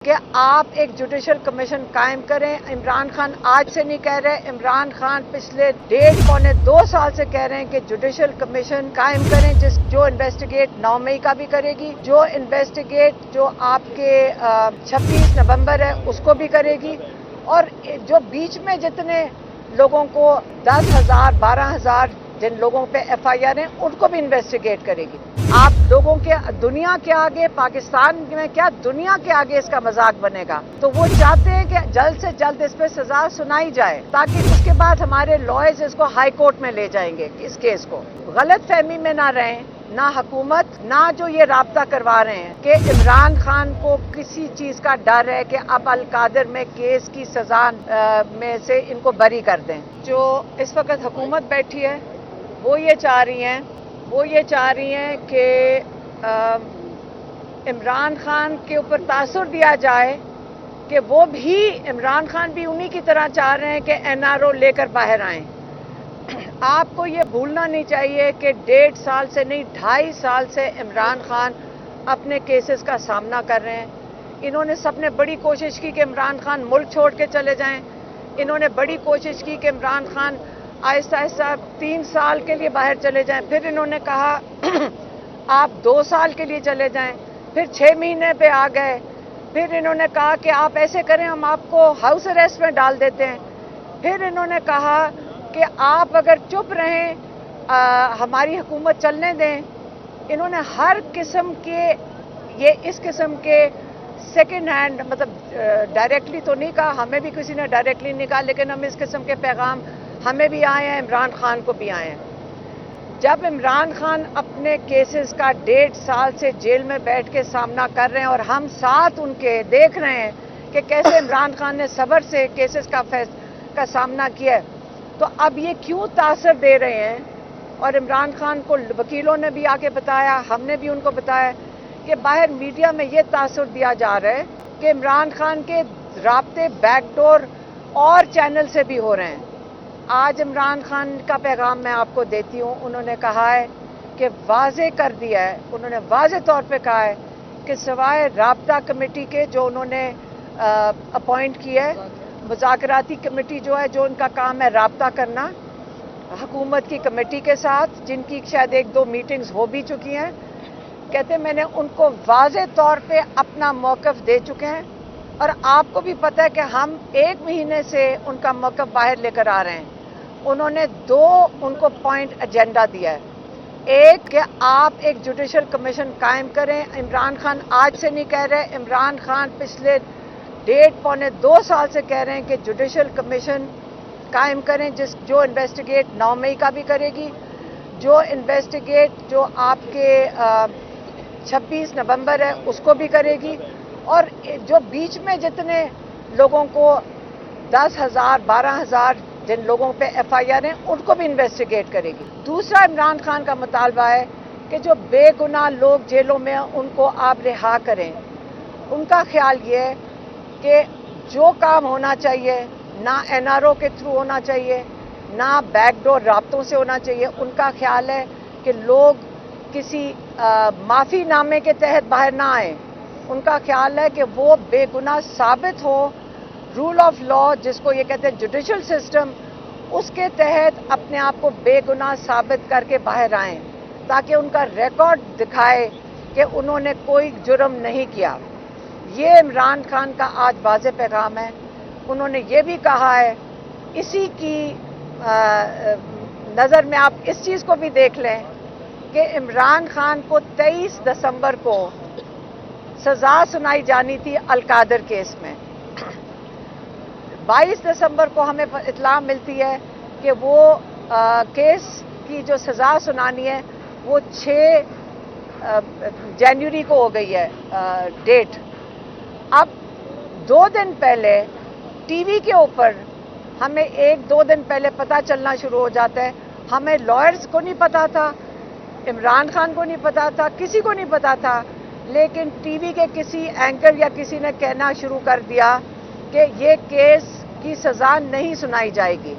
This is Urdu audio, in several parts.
کہ آپ ایک جوڈیشل کمیشن قائم کریں۔ عمران خان آج سے نہیں کہہ رہے، عمران خان پچھلے 1.5-2 سال سے کہہ رہے ہیں کہ جوڈیشل کمیشن قائم کریں جو انویسٹیگیٹ 9 مئی کا بھی کرے گی، جو انویسٹیگیٹ جو آپ کے 26 نومبر ہے اس کو بھی کرے گی، اور جو بیچ میں جتنے لوگوں کو 10,000 12,000 جن لوگوں پہ FIR ہیں ان کو بھی انویسٹیگیٹ کرے گی۔ آپ لوگوں کے دنیا کے آگے، پاکستان میں کیا دنیا کے آگے اس کا مذاق بنے گا، تو وہ چاہتے ہیں کہ جلد سے جلد اس پہ سزا سنائی جائے تاکہ اس کے بعد ہمارے لائرز اس کو ہائی کورٹ میں لے جائیں گے اس کیس کو۔ غلط فہمی میں نہ رہیں، نہ حکومت نہ جو یہ رابطہ کروا رہے ہیں کہ عمران خان کو کسی چیز کا ڈر ہے کہ اب القادر میں کیس کی سزا میں سے ان کو بری کر دیں۔ جو اس وقت حکومت بیٹھی ہے وہ یہ چاہ رہی ہیں کہ عمران خان کے اوپر تاثر دیا جائے کہ وہ بھی عمران خان بھی انہی کی طرح چاہ رہے ہیں کہ NRO لے کر باہر آئیں۔ آپ کو یہ بھولنا نہیں چاہیے کہ 1.5 سال سے نہیں 2.5 سال سے عمران خان اپنے کیسز کا سامنا کر رہے ہیں۔ انہوں نے سب نے بڑی کوشش کی کہ عمران خان ملک چھوڑ کے چلے جائیں، انہوں نے بڑی کوشش کی کہ عمران خان آہستہ آہستہ 3 سال کے لیے باہر چلے جائیں، پھر انہوں نے کہا آپ 2 سال کے لیے چلے جائیں، پھر 6 مہینے پہ آ گئے، پھر انہوں نے کہا کہ آپ ایسے کریں ہم آپ کو ہاؤس اریسٹ میں ڈال دیتے ہیں، پھر انہوں نے کہا کہ آپ اگر چپ رہیں ہماری حکومت چلنے دیں۔ انہوں نے ہر قسم کے اس قسم کے سیکنڈ ہینڈ مطلب ڈائریکٹلی تو نہیں کہا، ہمیں بھی کسی نے ڈائریکٹلی نہیں کہا، لیکن ہم اس قسم کے پیغام ہمیں بھی آئے ہیں، عمران خان کو بھی آئے ہیں۔ جب عمران خان اپنے کیسز کا 1.5 سال سے جیل میں بیٹھ کے سامنا کر رہے ہیں اور ہم ساتھ ان کے دیکھ رہے ہیں کہ کیسے عمران خان نے صبر سے کیسز کا سامنا کیا ہے، تو اب یہ کیوں تاثر دے رہے ہیں؟ اور عمران خان کو وکیلوں نے بھی آ کے بتایا، ہم نے بھی ان کو بتایا کہ باہر میڈیا میں یہ تاثر دیا جا رہا ہے کہ عمران خان کے رابطے بیک ڈور اور چینل سے بھی ہو رہے ہیں۔ آج عمران خان کا پیغام میں آپ کو دیتی ہوں، انہوں نے کہا ہے کہ واضح کر دیا ہے، انہوں نے واضح طور پہ کہا ہے کہ سوائے رابطہ کمیٹی کے جو انہوں نے اپوائنٹ کیا ہے، مذاکراتی کمیٹی جو ہے جو ان کا کام ہے رابطہ کرنا حکومت کی کمیٹی کے ساتھ، جن کی شاید 1-2 میٹنگز ہو بھی چکی ہیں، کہتے ہیں میں نے ان کو واضح طور پہ اپنا موقف دے چکے ہیں، اور آپ کو بھی پتہ ہے کہ ہم 1 مہینے سے ان کا موقف باہر لے کر آ رہے ہیں۔ انہوں نے 2 ان کو پوائنٹ ایجنڈا دیا ہے، ایک کہ آپ ایک جوڈیشل کمیشن قائم کریں۔ عمران خان آج سے نہیں کہہ رہے، عمران خان پچھلے 1.5-2 سال سے کہہ رہے ہیں کہ جوڈیشل کمیشن قائم کریں جو انویسٹیگیٹ 9 مئی کا بھی کرے گی، جو انویسٹیگیٹ جو آپ کے 26 نومبر ہے اس کو بھی کرے گی، اور جو بیچ میں جتنے لوگوں کو 10,000 12,000 جن لوگوں پہ FIR ہیں ان کو بھی انویسٹیگیٹ کرے گی۔ دوسرا عمران خان کا مطالبہ ہے کہ جو بے گناہ لوگ جیلوں میں ہیں ان کو آپ رہا کریں۔ ان کا خیال یہ ہے کہ جو کام ہونا چاہیے نہ NRO کے تھرو ہونا چاہیے، نہ بیک ڈور رابطوں سے ہونا چاہیے۔ ان کا خیال ہے کہ لوگ کسی معافی نامے کے تحت باہر نہ آئیں، ان کا خیال ہے کہ وہ بے گناہ ثابت ہو، رول آف لا جس کو یہ کہتے ہیں جوڈیشل سسٹم، اس کے تحت اپنے آپ کو بے گناہ ثابت کر کے باہر آئیں تاکہ ان کا ریکارڈ دکھائے کہ انہوں نے کوئی جرم نہیں کیا۔ یہ عمران خان کا آج واضح پیغام ہے۔ انہوں نے یہ بھی کہا ہے، اسی کی نظر میں آپ اس چیز کو بھی دیکھ لیں کہ عمران خان کو 23 دسمبر کو سزا سنائی جانی تھی القادر کیس میں۔ 22 دسمبر کو ہمیں اطلاع ملتی ہے کہ وہ کیس کی جو سزا سنانی ہے وہ 6 جنوری کو ہو گئی ہے ڈیٹ۔ اب 2 دن پہلے ٹی وی کے اوپر ہمیں 1-2 دن پہلے پتہ چلنا شروع ہو جاتا ہے، ہمیں لائرز کو نہیں پتا تھا، عمران خان کو نہیں پتا تھا، کسی کو نہیں پتا تھا، لیکن ٹی وی کے کسی اینکر یا کسی نے کہنا شروع کر دیا کہ یہ کیس کی سزا نہیں سنائی جائے گی۔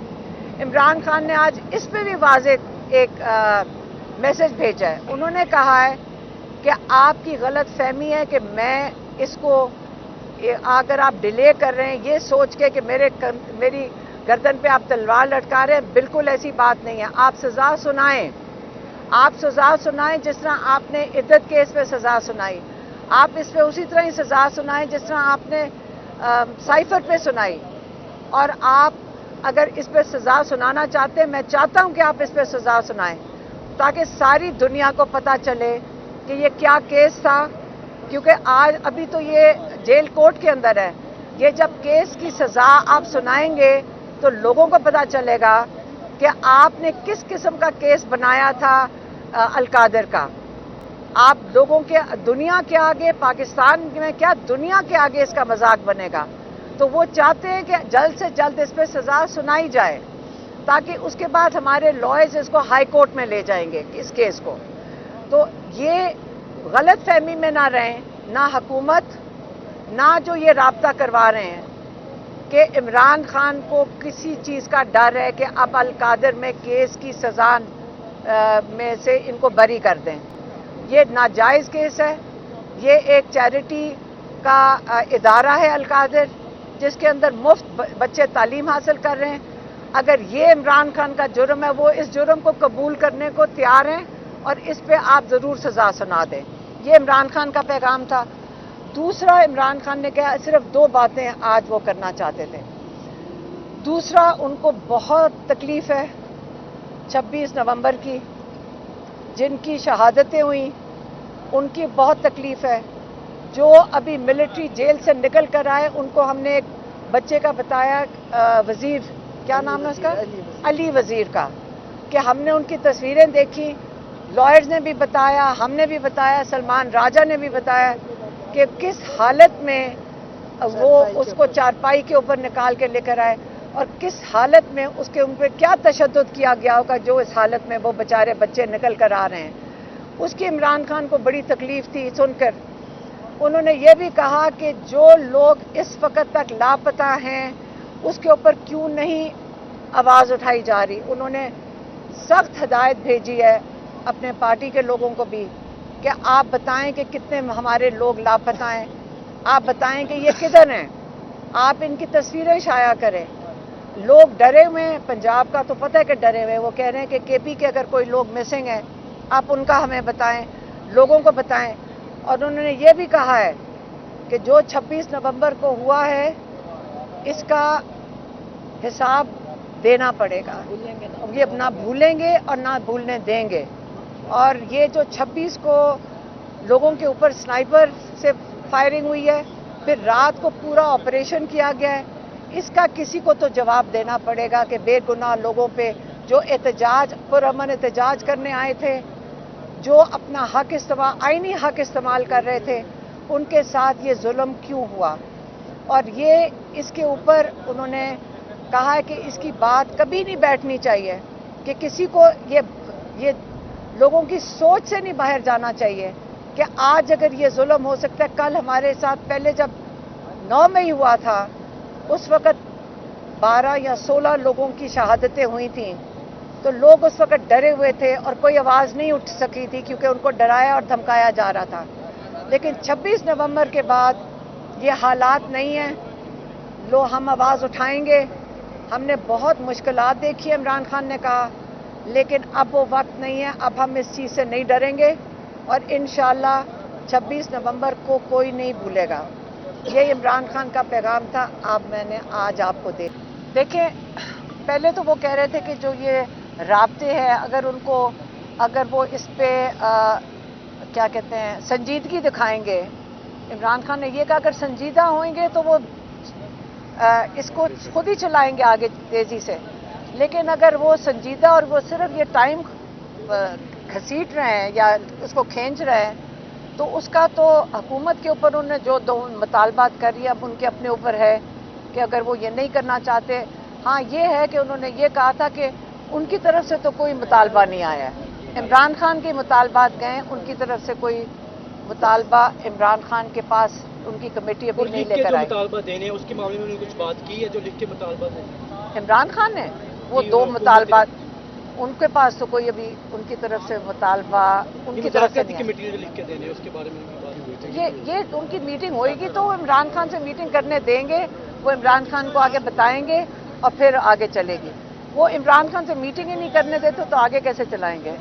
عمران خان نے آج اس پہ بھی واضح ایک میسج بھیجا ہے۔ انہوں نے کہا ہے کہ آپ کی غلط فہمی ہے کہ میں اس کو اگر آپ ڈیلے کر رہے ہیں یہ سوچ کے کہ میری گردن پہ آپ تلوار لٹکا رہے ہیں، بالکل ایسی بات نہیں ہے. آپ سزا سنائیں، آپ سزا سنائیں جس طرح آپ نے عدت کیس پہ سزا سنائی. آپ اس پہ اسی طرح ہی سزا سنائیں جس طرح آپ نے سائفر پہ سنائی. اور آپ اگر اس پہ سزا سنانا چاہتے ہیں، میں چاہتا ہوں کہ آپ اس پہ سزا سنائیں تاکہ ساری دنیا کو پتہ چلے کہ یہ کیا کیس تھا. کیونکہ آج ابھی تو یہ جیل کورٹ کے اندر ہے. یہ جب کیس کی سزا آپ سنائیں گے تو لوگوں کو پتہ چلے گا کہ آپ نے کس قسم کا کیس بنایا تھا القادر کا. آپ لوگوں کے دنیا کے آگے، پاکستان میں کیا دنیا کے آگے اس کا مذاق بنے گا. تو وہ چاہتے ہیں کہ جلد سے جلد اس پہ سزا سنائی جائے تاکہ اس کے بعد ہمارے لائرز اس کو ہائی کورٹ میں لے جائیں گے اس کیس کو. تو یہ غلط فہمی میں نہ رہیں، نہ حکومت نہ جو یہ رابطہ کروا رہے ہیں کہ عمران خان کو کسی چیز کا ڈر ہے کہ اب القادر میں کیس کی سزا میں سے ان کو بری کر دیں. یہ ناجائز کیس ہے. یہ ایک چیریٹی کا ادارہ ہے القادر، جس کے اندر مفت بچے تعلیم حاصل کر رہے ہیں. اگر یہ عمران خان کا جرم ہے، وہ اس جرم کو قبول کرنے کو تیار ہیں اور اس پہ آپ ضرور سزا سنا دیں. یہ عمران خان کا پیغام تھا. دوسرا، عمران خان نے کہا صرف 2 باتیں آج وہ کرنا چاہتے تھے. دوسرا، ان کو بہت تکلیف ہے 26 نومبر کی جن کی شہادتیں ہوئیں، ان کی بہت تکلیف ہے. جو ابھی ملٹری جیل سے نکل کر آئے ان کو ہم نے ایک بچے کا بتایا، وزیر، کیا نام ہے اس کا، علی وزیر کا، کہ ہم نے ان کی تصویریں دیکھی. لائرز نے بھی بتایا، ہم نے بھی بتایا، سلمان راجہ نے بھی بتایا کہ کس حالت میں وہ اس کو چارپائی کے اوپر نکال کے لے کر آئے اور کس حالت میں اس کے ان پہ کیا تشدد کیا گیا ہوگا جو اس حالت میں وہ بیچارے بچے نکل کر آ رہے ہیں. اس کی عمران خان کو بڑی تکلیف تھی سن کر. انہوں نے یہ بھی کہا کہ جو لوگ اس وقت تک لاپتہ ہیں اس کے اوپر کیوں نہیں آواز اٹھائی جا رہی. انہوں نے سخت ہدایت بھیجی ہے اپنے پارٹی کے لوگوں کو بھی کہ آپ بتائیں کہ کتنے ہمارے لوگ لاپتہ ہیں، آپ بتائیں کہ یہ کدھر ہیں، آپ ان کی تصویریں شائع کریں. لوگ ڈرے ہوئے ہیں، پنجاب کا تو پتہ ہے کہ ڈرے ہوئے ہیں. وہ کہہ رہے ہیں کہ کے پی کے اگر کوئی لوگ مسنگ ہیں آپ ان کا ہمیں بتائیں، لوگوں کو بتائیں. اور انہوں نے یہ بھی کہا ہے کہ جو 26 نومبر کو ہوا ہے اس کا حساب دینا پڑے گا. یہ نہ بھولیں گے اور نہ بھولنے دیں گے. اور یہ جو 26 کو لوگوں کے اوپر سنائپر سے فائرنگ ہوئی ہے، پھر رات کو پورا آپریشن کیا گیا ہے، اس کا کسی کو تو جواب دینا پڑے گا کہ بے گناہ لوگوں پہ جو احتجاج، پرامن احتجاج کرنے آئے تھے، جو اپنا حق آئینی حق استعمال کر رہے تھے، ان کے ساتھ یہ ظلم کیوں ہوا. اور یہ اس کے اوپر انہوں نے کہا ہے کہ اس کی بات کبھی نہیں بیٹھنی چاہیے کہ کسی کو یہ لوگوں کی سوچ سے نہیں باہر جانا چاہیے کہ آج اگر یہ ظلم ہو سکتا ہے، کل ہمارے ساتھ پہلے جب 9 مئی ہوا تھا اس وقت 12 یا 16 لوگوں کی شہادتیں ہوئی تھیں تو لوگ اس وقت ڈرے ہوئے تھے اور کوئی آواز نہیں اٹھ سکی تھی کیونکہ ان کو ڈرایا اور دھمکایا جا رہا تھا. لیکن 26 نومبر کے بعد یہ حالات نہیں ہیں. ہم آواز اٹھائیں گے. ہم نے بہت مشکلات دیکھی، عمران خان نے کہا، لیکن اب وہ وقت نہیں ہے. اب ہم اس چیز سے نہیں ڈریں گے اور انشاءاللہ 26 نومبر کو کوئی نہیں بھولے گا. یہ عمران خان کا پیغام تھا. میں نے آج آپ کو دیکھیں، پہلے تو وہ کہہ رہے تھے کہ جو یہ رابطے ہیں اگر وہ اس پہ کیا کہتے ہیں سنجیدگی دکھائیں گے. عمران خان نے یہ کہا اگر سنجیدہ ہوئیں گے تو وہ اس کو خود ہی چلائیں گے آگے تیزی سے. لیکن اگر وہ سنجیدہ اور وہ صرف یہ ٹائم گھسیٹ رہے ہیں یا اس کو کھینچ رہے ہیں تو اس کا تو حکومت کے اوپر انہوں نے جو 2 مطالبات کر رہی ہے اب ان کے اپنے اوپر ہے کہ اگر وہ یہ نہیں کرنا چاہتے. ہاں یہ ہے کہ انہوں نے یہ کہا تھا کہ ان کی طرف سے تو کوئی مطالبہ نہیں آیا ہے. عمران خان کے مطالبات گئے، ان کی طرف سے کوئی مطالبہ عمران خان کے پاس ان کی کمیٹی ابھی نہیں لے کر آئی. مطالبہ دینے اس کے معاملے میں انہوں نے کچھ بات کی ہے جو لکھ کے مطالبہ دینے عمران خان نے وہ 2 مطالبات ان کے پاس تو کوئی ابھی ان کی طرف سے مطالبہ ان کی طرف سے کمیٹی نے لکھ کے دینے اس کے بارے میں بات ہوئی. یہ ان کی میٹنگ ہوئے گی تو وہ عمران خان سے میٹنگ کرنے دیں گے، وہ عمران خان کو آگے بتائیں گے اور پھر آگے چلے گی. وہ عمران خان سے میٹنگ ہی نہیں کرنے دیتے تو آگے کیسے چلائیں گے؟